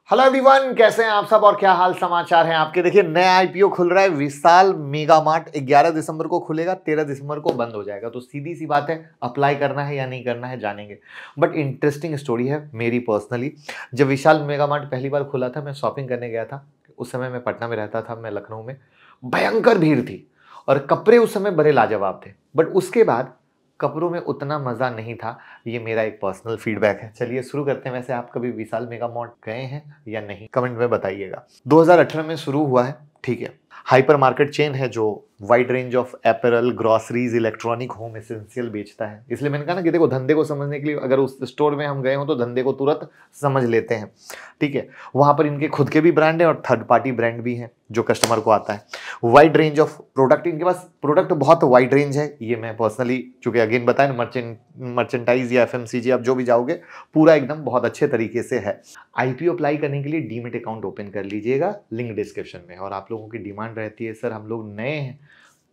Hello everyone, कैसे हैं आप सब और क्या हाल समाचार हैं आपके। देखिए, नया आईपीओ खुल रहा है विशाल मेगा मार्ट। 11 दिसंबर को खुलेगा, 13 दिसंबर को बंद हो जाएगा। तो सीधी सी बात है, अप्लाई करना है या नहीं करना है जानेंगे। बट इंटरेस्टिंग स्टोरी है मेरी पर्सनली। जब विशाल मेगा मार्ट पहली बार खुला था, मैं शॉपिंग करने गया था। उस समय मैं पटना में रहता था, मैं लखनऊ में। भयंकर भीड़ थी और कपड़े उस समय बड़े लाजवाब थे। बट उसके बाद कपड़ों में उतना मजा नहीं था। ये मेरा एक पर्सनल फीडबैक है। चलिए शुरू करते हैं। वैसे आप कभी विशाल मेगा मार्ट गए हैं या नहीं, कमेंट में बताइएगा। 2018 में शुरू हुआ है, ठीक है। हाइपर मार्केट चेन है जो wide range of apparel, groceries, electronic, home essential बेचता है। इसलिए मैंने कहा ना कि देखो, धंधे को समझने के लिए अगर उस स्टोर में हम गए हो तो धंधे को तुरंत समझ लेते हैं, ठीक है। वहां पर इनके खुद के भी ब्रांड है और थर्ड पार्टी ब्रांड भी है जो कस्टमर को आता है। वाइड रेंज ऑफ प्रोडक्ट, इनके पास प्रोडक्ट बहुत वाइड रेंज है। ये मैं पर्सनली, चूंकि अगेन बताया ना, मर्चेंटाइज या एफएमसीजी आप जो भी जाओगे, पूरा एकदम बहुत अच्छे तरीके से है। आईपीओ अप्लाई करने के लिए डीमेट अकाउंट ओपन कर लीजिएगा, लिंक डिस्क्रिप्शन में। और आप लोगों की डिमांड रहती है, सर हम लोग नए हैं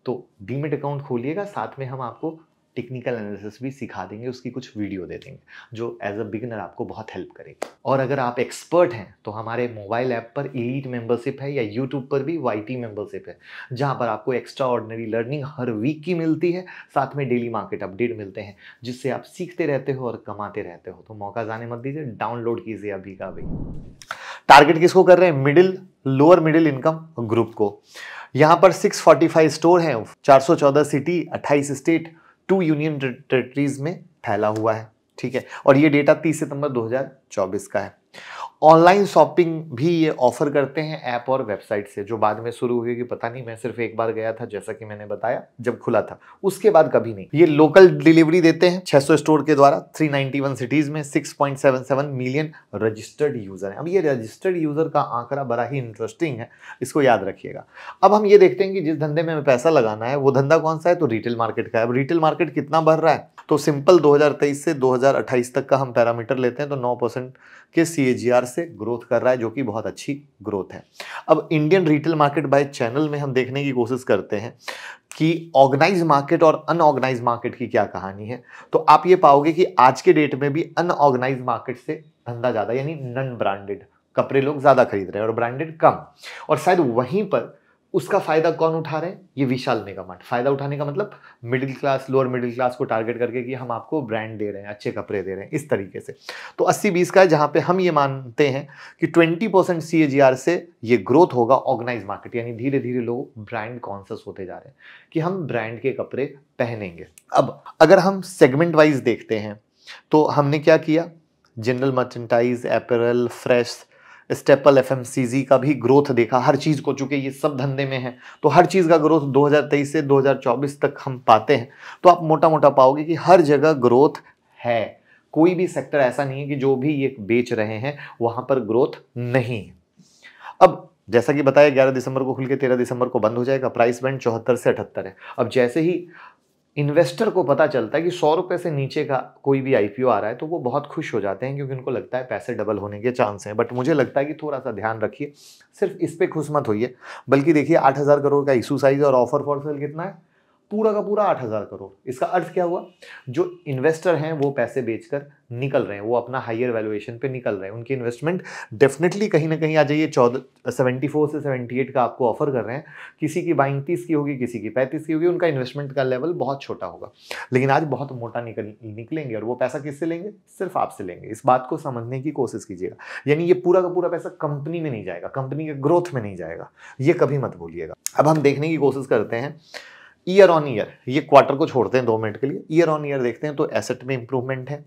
तो डीमेट अकाउंट खोलिएगा, साथ में हम आपको टेक्निकल एनालिसिस भी सिखा देंगे, उसकी कुछ वीडियो दे देंगे जो एज अ बिगिनर आपको बहुत हेल्प करेगी। और अगर आप एक्सपर्ट हैं तो हमारे मोबाइल ऐप पर एलीट मेंबरशिप है या यूट्यूब पर भी वाईटी मेंबरशिप है, जहां पर आपको एक्स्ट्रा ऑर्डिनरी लर्निंग हर वीक की मिलती है, साथ में डेली मार्केट अपडेट मिलते हैं, जिससे आप सीखते रहते हो और कमाते रहते हो। तो मौका जाने मत दीजिए, डाउनलोड कीजिए अभी का अभी। टारगेट किसको कर रहे हैं? Middle, lower middle income group को। यहां पर 645 स्टोर हैं, 414 सिटी, 28 स्टेट, 2 यूनियन टेरिटरीज में फैला हुआ है, ठीक है। और ये डेटा 30 सितंबर 2024 का है। ऑनलाइन शॉपिंग भी ये ऑफर करते हैं ऐप और वेबसाइट से, जो बाद में शुरू हुई कि पता नहीं। मैं सिर्फ एक बार गया था, जैसा कि मैंने बताया, जब खुला था, उसके बाद कभी नहीं। ये लोकल डिलीवरी देते हैं 600 स्टोर के द्वारा, 391 सिटीज में, 6.77 मिलियन रजिस्टर्ड यूजर है। अब ये रजिस्टर्ड यूजर का आंकड़ा बड़ा ही इंटरेस्टिंग है, इसको याद रखिएगा। अब हम ये देखते हैं कि जिस धंधे में पैसा लगाना है वो धंधा कौन सा है, तो रिटेल मार्केट का है। अब रिटेल मार्केट कितना बढ़ रहा है, तो सिंपल 2023 से 2028 तक का हम पैरामीटर लेते हैं तो 9% के CAGR से ग्रोथ कर रहा है, जो कि बहुत अच्छी ग्रोथ है। अब Indian retail market by channel में हम देखने की कोशिश करते हैं कि ऑर्गेनाइज मार्केट और अनऑर्गेनाइज मार्केट की क्या कहानी है। तो आप ये पाओगे कि आज के डेट में भी अनऑर्गेनाइज मार्केट से धंधा ज्यादा, यानी नॉन ब्रांडेड कपड़े लोग ज्यादा खरीद रहे हैं और ब्रांडेड कम। और शायद वहीं पर उसका फायदा कौन उठा रहे हैं? ये विशाल मेगा मार्ट। फायदा उठाने का मतलब middle class, lower middle class को टारगेट करके कि हम आपको ब्रांड दे रहे हैं, अच्छे कपड़े दे रहे हैं, इस तरीके से। तो 80-20 का है, जहां पे हम ये मानते हैं कि 20% CAGR से ये ग्रोथ होगा ऑर्गेनाइज मार्केट, यानी धीरे धीरे लोग ब्रांड कॉन्शियस होते जा रहे हैं कि हम ब्रांड के कपड़े पहनेंगे। अब अगर हम सेगमेंट वाइज देखते हैं तो हमने क्या किया, general merchandise, apparel, fresh, staple, FMCG का भी ग्रोथ देखा हर चीज को। चूंकि ये सब धंधे में है तो हर चीज का ग्रोथ 2023 से 2024 तक हम पाते हैं। तो आप मोटा मोटा पाओगे कि हर जगह ग्रोथ है। कोई भी सेक्टर ऐसा नहीं है कि जो भी ये बेच रहे हैं वहां पर ग्रोथ नहीं है। अब जैसा कि बताया, 11 दिसंबर को खुल के 13 दिसंबर को बंद हो जाएगा। प्राइस बैंड 74 से 78 है। अब जैसे ही इन्वेस्टर को पता चलता है कि 100 रुपए से नीचे का कोई भी आईपीओ आ रहा है तो वो बहुत खुश हो जाते हैं, क्योंकि उनको लगता है पैसे डबल होने के चांस हैं। बट मुझे लगता है कि थोड़ा सा ध्यान रखिए, सिर्फ इस पे खुश मत होइए, बल्कि देखिए 8000 करोड़ का इशू साइज और ऑफर फॉर सेल कितना है, पूरा का पूरा 8000 करोड़। इसका अर्थ क्या हुआ? जो इन्वेस्टर हैं वो पैसे बेचकर निकल रहे हैं, वो अपना हायर वैल्यूएशन पे निकल रहे हैं। उनकी इन्वेस्टमेंट डेफिनेटली कहीं ना कहीं आ जाइए। 74 से 78 का आपको ऑफर कर रहे हैं। किसी की बाइंग 30 की होगी, किसी की 35 की होगी, उनका इन्वेस्टमेंट का लेवल बहुत छोटा होगा। लेकिन आज बहुत मोटा निकलेंगे और वो पैसा किससे लेंगे? सिर्फ आपसे लेंगे। इस बात को समझने की कोशिश कीजिएगा। यानी ये पूरा का पूरा पैसा कंपनी में नहीं जाएगा, कंपनी के ग्रोथ में नहीं जाएगा, ये कभी मत भूलिएगा। अब हम देखने की कोशिश करते हैं ईयर ऑन ईयर, ये क्वार्टर को छोड़ते हैं 2 मिनट के लिए। ईयर ऑन ईयर देखते हैं तो एसेट में इंप्रूवमेंट है,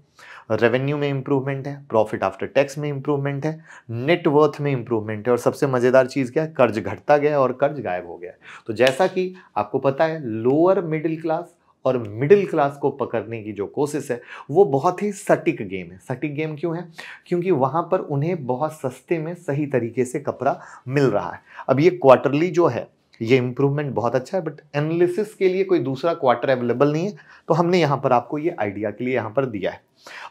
रेवेन्यू में इंप्रूवमेंट है, प्रॉफिट आफ्टर टैक्स में इंप्रूवमेंट है, नेट वर्थ में इंप्रूवमेंट है, और सबसे मजेदार चीज क्या है, कर्ज घटता गया और कर्ज गायब हो गया। तो जैसा कि आपको पता है, लोअर मिडिल क्लास और मिडिल क्लास को पकड़ने की जो कोशिश है वो बहुत ही सटीक गेम है। सटीक गेम क्यों है? क्योंकि वहां पर उन्हें बहुत सस्ते में सही तरीके से कपड़ा मिल रहा है। अब ये क्वार्टरली जो है ये इंप्रूवमेंट बहुत अच्छा है, बट एनालिसिस के लिए कोई दूसरा क्वार्टर अवेलेबल नहीं है, तो हमने यहां पर आपको ये आइडिया के लिए यहां पर दिया है।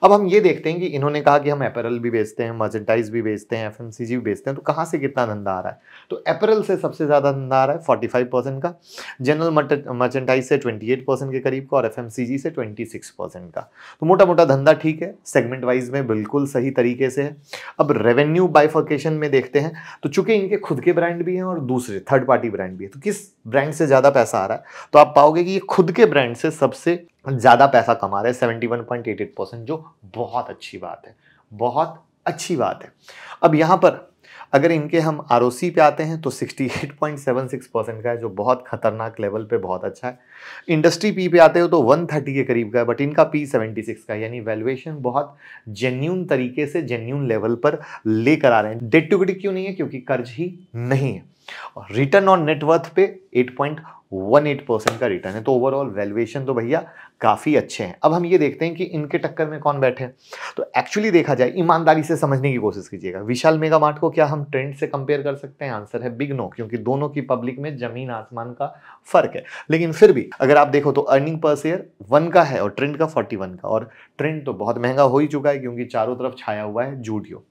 अब हम ये देखते हैं कि इन्होंने कहा कि हम अपैरल भी बेचते हैं, मर्चेंटाइज भी बेचते हैं, एफएमसीजी भी बेचते हैं, तो कहाँ से कितना धंधा आ रहा है? तो अपैरल से सबसे ज़्यादा धंधा आ रहा है 45% का, जनरल मर्चेंटाइज से 28% के करीब का और एफएमसीजी से 26% का। तो मोटा मोटा धंधा ठीक है, सेगमेंट वाइज में बिल्कुल सही तरीके से है। अब रेवेन्यू बाइफर्केशन में देखते हैं तो चूंकि इनके खुद के ब्रांड भी हैं और दूसरे थर्ड पार्टी ब्रांड भी है, तो किस ब्रांड से ज़्यादा पैसा आ रहा है? तो आप पाओगे कि ये खुद के ब्रांड से सबसे ज़्यादा पैसा कमा रहे हैं 71.88%, जो बहुत अच्छी बात है, बहुत अच्छी बात है। अब यहाँ पर अगर इनके हम आरओसी पे आते हैं तो 68.76% का है, जो बहुत खतरनाक लेवल पे बहुत अच्छा है। इंडस्ट्री पी पे आते हो तो 130 के करीब का है, बट इनका पी 76 का है, यानी वैल्यूएशन बहुत जेन्यून तरीके से जेन्यून लेवल पर लेकर आ रहे हैं। डेट टू इक्विटी क्यों नहीं है? क्योंकि कर्ज ही नहीं है। और रिटर्न ऑन नेटवर्थ पे 8.18% का रिटर्न है, तो ओवरऑल वैल्यूएशन तो भैया काफी अच्छे हैं। अब हम ये देखते हैं कि इनके टक्कर में कौन बैठे हैं। तो एक्चुअली देखा जाए, ईमानदारी से समझने की कोशिश कीजिएगा, विशाल मेगा मार्ट को क्या हम ट्रेंड से कंपेयर कर सकते हैं? आंसर है बिग नो, क्योंकि दोनों की पब्लिक में जमीन आसमान का फर्क है। लेकिन फिर भी अगर आप देखो तो अर्निंग पर शेयर 1 का है और ट्रेंड का 41 का, और ट्रेंड तो बहुत महंगा हो ही चुका है क्योंकि चारों तरफ छाया हुआ है जूडियो।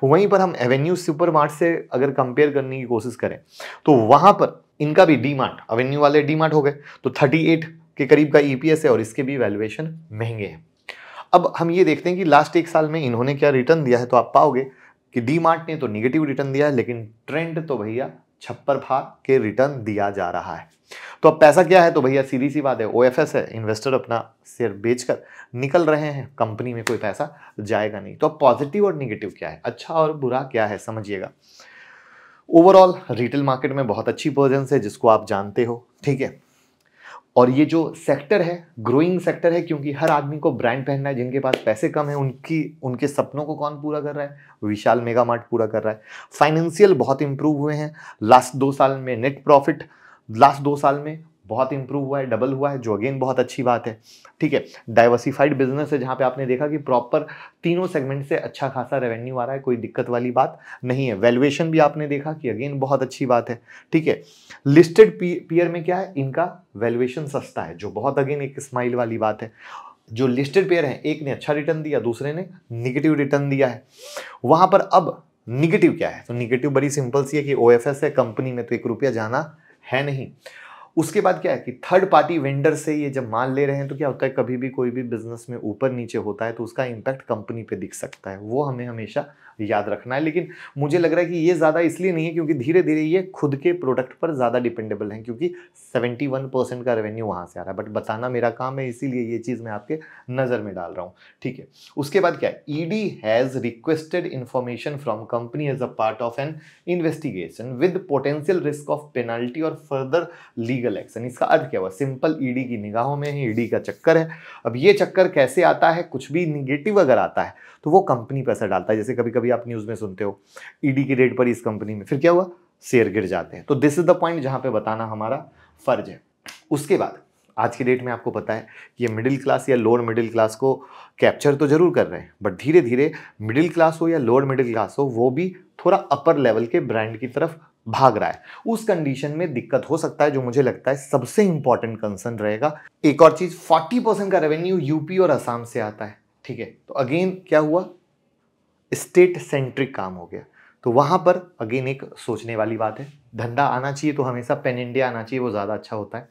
वहीं पर हम एवेन्यू सुपरमार्ट से अगर कंपेयर करने की कोशिश करें तो वहां पर इनका भी डी मार्ट, एवेन्यू वाले डी मार्ट हो गए तो 38 के करीब का ईपीएस है और इसके भी वैल्यूएशन महंगे हैं। अब हम ये देखते हैं कि लास्ट 1 साल में इन्होंने क्या रिटर्न दिया है, तो आप पाओगे कि डी मार्ट ने तो निगेटिव रिटर्न दिया है, लेकिन ट्रेंड तो भैया छप्पर फाड़ के रिटर्न दिया जा रहा है। तो अब पैसा क्या है? तो भैया सीधी सी बात है, ओएफएस है, इन्वेस्टर अपना शेयर बेचकर निकल रहे हैं, कंपनी में कोई पैसा जाएगा नहीं। तो अब पॉजिटिव और निगेटिव क्या है, अच्छा और बुरा क्या है, समझिएगा। ओवरऑल रिटेल मार्केट में बहुत अच्छी प्रेजेंस है, जिसको आप जानते हो, ठीक है। और ये जो सेक्टर है ग्रोइंग सेक्टर है, क्योंकि हर आदमी को ब्रांड पहनना है। जिनके पास पैसे कम है उनके सपनों को कौन पूरा कर रहा है? विशाल मेगा मार्ट पूरा कर रहा है। फाइनेंशियल बहुत इंप्रूव हुए हैं लास्ट 2 साल में, नेट प्रॉफिट लास्ट 2 साल में बहुत इंप्रूव हुआ है, डबल हुआ है, जो अगेन बहुत अच्छी बात है, ठीक है। डाइवर्सिफाइड बिजनेस है, जहां पे आपने देखा कि प्रॉपर तीनों सेगमेंट से अच्छा खासा रेवेन्यू आ रहा है, कोई दिक्कत वाली बात नहीं है। वैल्यूएशन भी आपने देखा कि अगेन बहुत अच्छी बात है, ठीक है। लिस्टेड पीयर में क्या है, इनका वैल्यूएशन सस्ता है, जो बहुत अगेन एक स्माइल वाली बात है। जो लिस्टेड पेयर है, एक ने अच्छा रिटर्न दिया, दूसरे ने निगेटिव रिटर्न दिया है। वहां पर अब निगेटिव क्या है? तो निगेटिव बड़ी सिंपल सी है कि ओएफएस है, कंपनी में तो 1 रुपया जाना है नहीं। उसके बाद क्या है कि थर्ड पार्टी वेंडर से ये जब माल ले रहे हैं तो क्या होता है, कभी भी कोई भी बिजनेस में ऊपर नीचे होता है तो उसका इंपैक्ट कंपनी पे दिख सकता है, वो हमें हमेशा याद रखना है। लेकिन मुझे लग रहा है कि ये ज़्यादा इसलिए नहीं है क्योंकि धीरे धीरे ये खुद के प्रोडक्ट पर ज़्यादा डिपेंडेबल हैं, क्योंकि 71% का रेवेन्यू वहाँ से आ रहा है। बट बताना मेरा काम है, इसीलिए ये चीज़ मैं आपके नज़र में डाल रहा हूँ, ठीक है। उसके बाद क्या है, ED has requested information from company as a part of an investigation with potential risk of penalty और फर्दर लीगल एक्शन। इसका अर्थ क्या हुआ? सिंपल, ईडी की निगाहों में है, ईडी का चक्कर है। अब ये चक्कर कैसे आता है? कुछ भी निगेटिव अगर आता है तो वो कंपनी पर असर डालता है। जैसे कभी कभी आप न्यूज़ में सुनते हो ईडी की रेड पर इस कंपनी में, फिर क्या हुआ, शेयर गिर जाते हैं। तो दिस इज द पॉइंट जहां पे बताना हमारा फर्ज है। उसके बाद आज की डेट में आपको पता है कि ये मिडिल क्लास या लोअर मिडिल क्लास को कैप्चर तो जरूर कर रहे हैं, बट धीरे धीरे मिडिल क्लास हो या लोअर मिडिल क्लास हो, वो भी थोड़ा अपर लेवल के ब्रांड की तरफ भाग रहा है। उस कंडीशन में दिक्कत हो सकता है, जो मुझे लगता है सबसे इंपॉर्टेंट कंसर्न रहेगा। एक और चीज, 40% का रेवेन्यू यूपी और असम से आता है, ठीक है। तो अगेन क्या हुआ, स्टेट सेंट्रिक काम हो गया। तो वहां पर अगेन एक सोचने वाली बात है। धंधा आना चाहिए तो हमेशा पेन इंडिया आना चाहिए, वो ज़्यादा अच्छा होता है।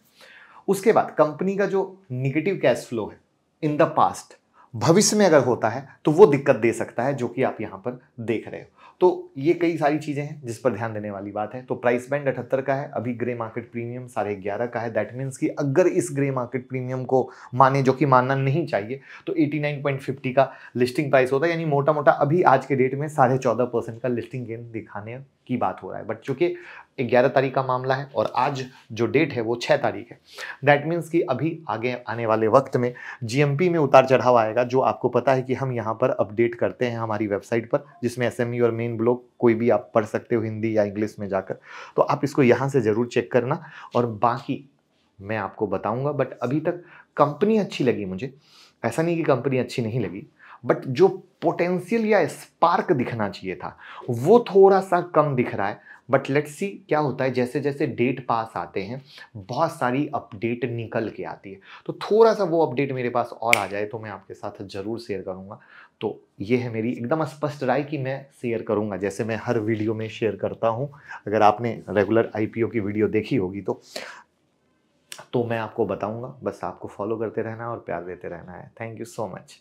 उसके बाद कंपनी का जो निगेटिव कैश फ्लो है इन द पास्ट, भविष्य में अगर होता है तो वो दिक्कत दे सकता है, जो कि आप यहाँ पर देख रहे हो। तो ये कई सारी चीज़ें हैं जिस पर ध्यान देने वाली बात है। तो प्राइस बैंड 78 का है, अभी ग्रे मार्केट प्रीमियम 11.5 का है। दैट मीन्स कि अगर इस ग्रे मार्केट प्रीमियम को माने, जो कि मानना नहीं चाहिए, तो 89.50 का लिस्टिंग प्राइस होता है। यानी मोटा मोटा अभी आज के डेट में 14.5% का लिस्टिंग गेन दिखाने की बात हो रहा है। बट चूंकि 11 तारीख का मामला है और आज जो डेट है वो 6 तारीख है, दैट मीन्स कि अभी आगे आने वाले वक्त में जीएमपी में उतार चढ़ाव आएगा, जो आपको पता है कि हम यहाँ पर अपडेट करते हैं हमारी वेबसाइट पर, जिसमें एसएमई और मेन ब्लॉग कोई भी आप पढ़ सकते हो हिंदी या इंग्लिश में जाकर। तो आप इसको यहाँ से ज़रूर चेक करना, और बाकी मैं आपको बताऊँगा। बट अभी तक कंपनी अच्छी लगी मुझे, ऐसा नहीं कि कंपनी अच्छी नहीं लगी, बट जो पोटेंशियल या स्पार्क दिखना चाहिए था वो थोड़ा सा कम दिख रहा है। बट लेट्स सी क्या होता है, जैसे जैसे डेट पास आते हैं बहुत सारी अपडेट निकल के आती है, तो थोड़ा सा वो अपडेट मेरे पास और आ जाए तो मैं आपके साथ ज़रूर शेयर करूँगा। तो ये है मेरी एकदम स्पष्ट राय कि मैं शेयर करूँगा, जैसे मैं हर वीडियो में शेयर करता हूँ। अगर आपने रेगुलर आईपीओ की वीडियो देखी होगी तो मैं आपको बताऊँगा, बस आपको फॉलो करते रहना है और प्यार देते रहना है। Thank you so much.